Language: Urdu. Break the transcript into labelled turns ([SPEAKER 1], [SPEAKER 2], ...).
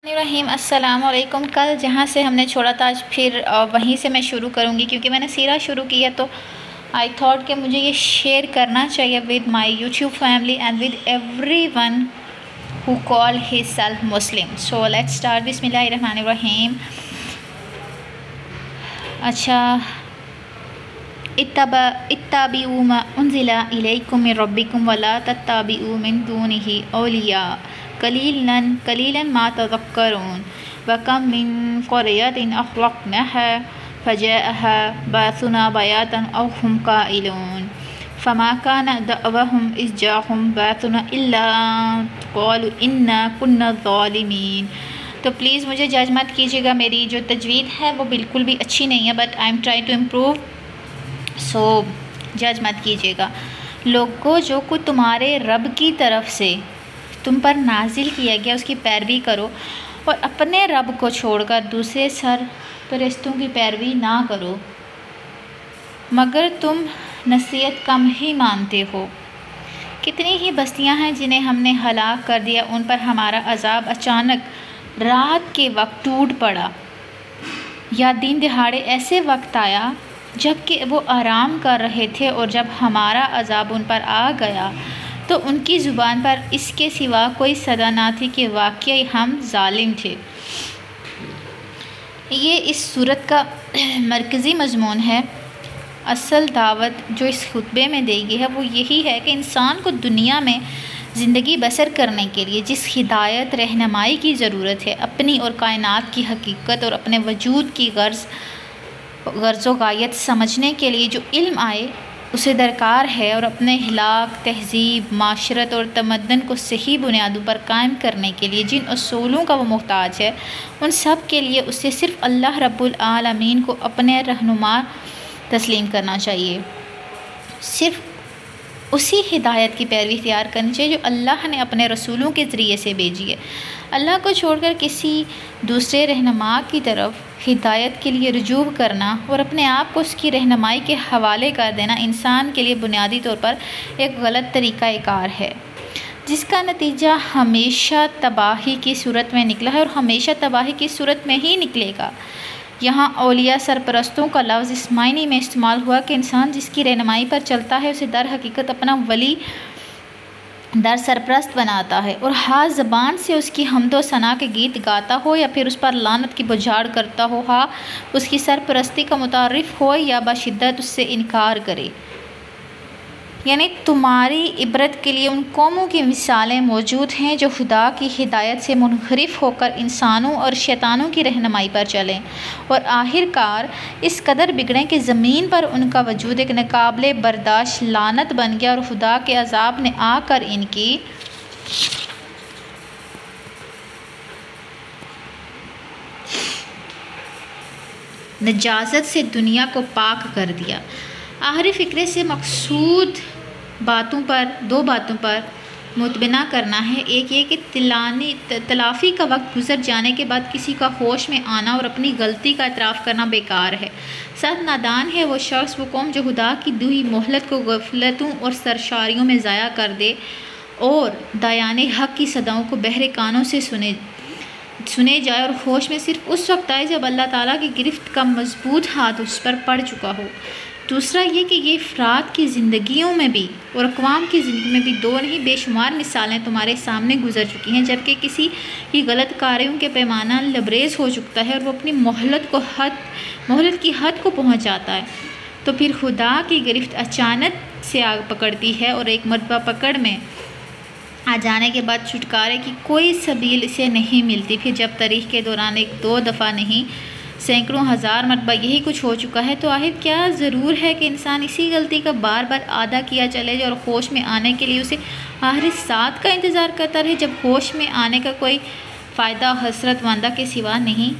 [SPEAKER 1] الرحیم السلام علیکم۔ کل جہاں سے ہم نے چھوڑا تھا آج پھر وہیں سے میں شروع کروں گی، کیونکہ میں نے سیرہ شروع کی ہے تو آئی تھاٹ کہ مجھے یہ شیئر کرنا چاہیے with my YouTube family and with every one who call his self Muslim. So let start. بسم اللہ الرحمن الرحیم۔ اچھا، اتبعوا ما انزل الیکم من ربکم ولا تتبعوا من دونہ اولیاء قلیلا ما تذکرون وکم من قریۃ اخلقناها فجاءها بأسنا بیاتا او هم قائلون فما كان دعواهم اذ جاءهم بأسنا الا قالوا انا كنا ظالمین۔ تو پلیز مجھے جج مت کیجیے گا، میری جو تجوید ہے وہ بالکل بھی اچھی نہیں ہے، but I am try to improve, so جج مت کیجیے گا۔ لوگوں، جو کچھ تمہارے رب کی طرف سے تم پر نازل کیا گیا اس کی پیروی کرو، اور اپنے رب کو چھوڑ کر دوسرے سرپرستوں کی پیروی نہ کرو، مگر تم نصیحت کم ہی مانتے ہو۔ کتنی ہی بستیاں ہیں جنہیں ہم نے ہلاک کر دیا، ان پر ہمارا عذاب اچانک رات کے وقت ٹوٹ پڑا یا دن دہاڑے ایسے وقت آیا جب کہ وہ آرام کر رہے تھے، اور جب ہمارا عذاب ان پر آ گیا تو ان کی زبان پر اس کے سوا کوئی صدا نہ تھی کہ واقعی ہم ظالم تھے۔ یہ اس سورت کا مرکزی مضمون ہے۔ اصل دعوت جو اس خطبے میں دی گئی ہے وہ یہی ہے کہ انسان کو دنیا میں زندگی بسر کرنے کے لیے جس ہدایت رہنمائی کی ضرورت ہے، اپنی اور کائنات کی حقیقت اور اپنے وجود کی غرض و غایت سمجھنے کے لیے جو علم آئے اسے درکار ہے، اور اپنے اخلاق، تہذیب، معاشرت اور تمدن کو صحیح بنیادوں پر قائم کرنے کے لیے جن اصولوں کا وہ محتاج ہے، ان سب کے لیے اسے صرف اللہ رب العالمین کو اپنے رہنما تسلیم کرنا چاہیے۔ صرف اسی ہدایت کی پیروی اختیار کرنی چاہیے جو اللہ نے اپنے رسولوں کے ذریعے سے بھیجی ہے۔ اللہ کو چھوڑ کر کسی دوسرے رہنما کی طرف ہدایت کے لیے رجوع کرنا اور اپنے آپ کو اس کی رہنمائی کے حوالے کر دینا انسان کے لیے بنیادی طور پر ایک غلط طریقہ کار ہے، جس کا نتیجہ ہمیشہ تباہی کی صورت میں نکلا ہے اور ہمیشہ تباہی کی صورت میں ہی نکلے گا۔ یہاں اولیاء سرپرستوں کا لفظ اس معنی میں استعمال ہوا کہ انسان جس کی رہنمائی پر چلتا ہے اسے در حقیقت اپنا ولی در سرپرست بناتا ہے، اور ہاں زبان سے اس کی حمد و ثنا کے گیت گاتا ہو یا پھر اس پر لعنت کی بجھاڑ کرتا ہو، ہاں اس کی سرپرستی کا متعارف ہو یا بشدت اس سے انکار کرے۔ یعنی تمہاری عبرت کے لیے ان قوموں کی مثالیں موجود ہیں جو خدا کی ہدایت سے منحرف ہو کر انسانوں اور شیطانوں کی رہنمائی پر چلیں، اور آخر کار اس قدر بگڑیں کہ زمین پر ان کا وجود ایک ناقابل برداشت لعنت بن گیا، اور خدا کے عذاب نے آ کر ان کی نجاست سے دنیا کو پاک کر دیا۔ آخری فقرے سے مقصود دو باتوں پر متبنہ کرنا ہے۔ ایک یہ کہ تلافی کا وقت گزر جانے کے بعد کسی کا ہوش میں آنا اور اپنی غلطی کا اعتراف کرنا بیکار ہے۔ سخت نادان ہے وہ شخص، وہ قوم جو خدا کی دی مہلت کو غفلتوں اور سرشاریوں میں ضائع کر دے اور دایان حق کی صداؤں کو بہرے کانوں سے سنے جائے اور ہوش میں صرف اس وقت آئے جب اللہ تعالیٰ کی گرفت کا مضبوط ہاتھ اس پر پڑ چکا ہو۔ دوسرا یہ کہ یہ افراد کی زندگیوں میں بھی اور اقوام کی زندگی میں بھی دو نہیں بے شمار مثالیں تمہارے سامنے گزر چکی ہیں، جبکہ کسی کی غلط کاریوں کے پیمانہ لبریز ہو چکتا ہے اور وہ اپنی مہلت کی حد کو پہنچ جاتا ہے، تو پھر خدا کی گرفت اچانک سے آ پکڑتی ہے، اور ایک مرتبہ پکڑ میں آ جانے کے بعد چھٹکارے کی کوئی سبیل اسے نہیں ملتی۔ پھر جب تاریخ کے دوران ایک دو دفعہ نہیں سینکڑوں ہزار مرتبہ یہی کچھ ہو چکا ہے، تو آخر کیا ضرور ہے کہ انسان اسی غلطی کا بار بار اعادہ کیا چلے جائے اور ہوش میں آنے کے لیے اسے آخری ساتھ کا انتظار کرتا رہے، جب ہوش میں آنے کا کوئی فائدہ حسرت مندہ کے سوا نہیں۔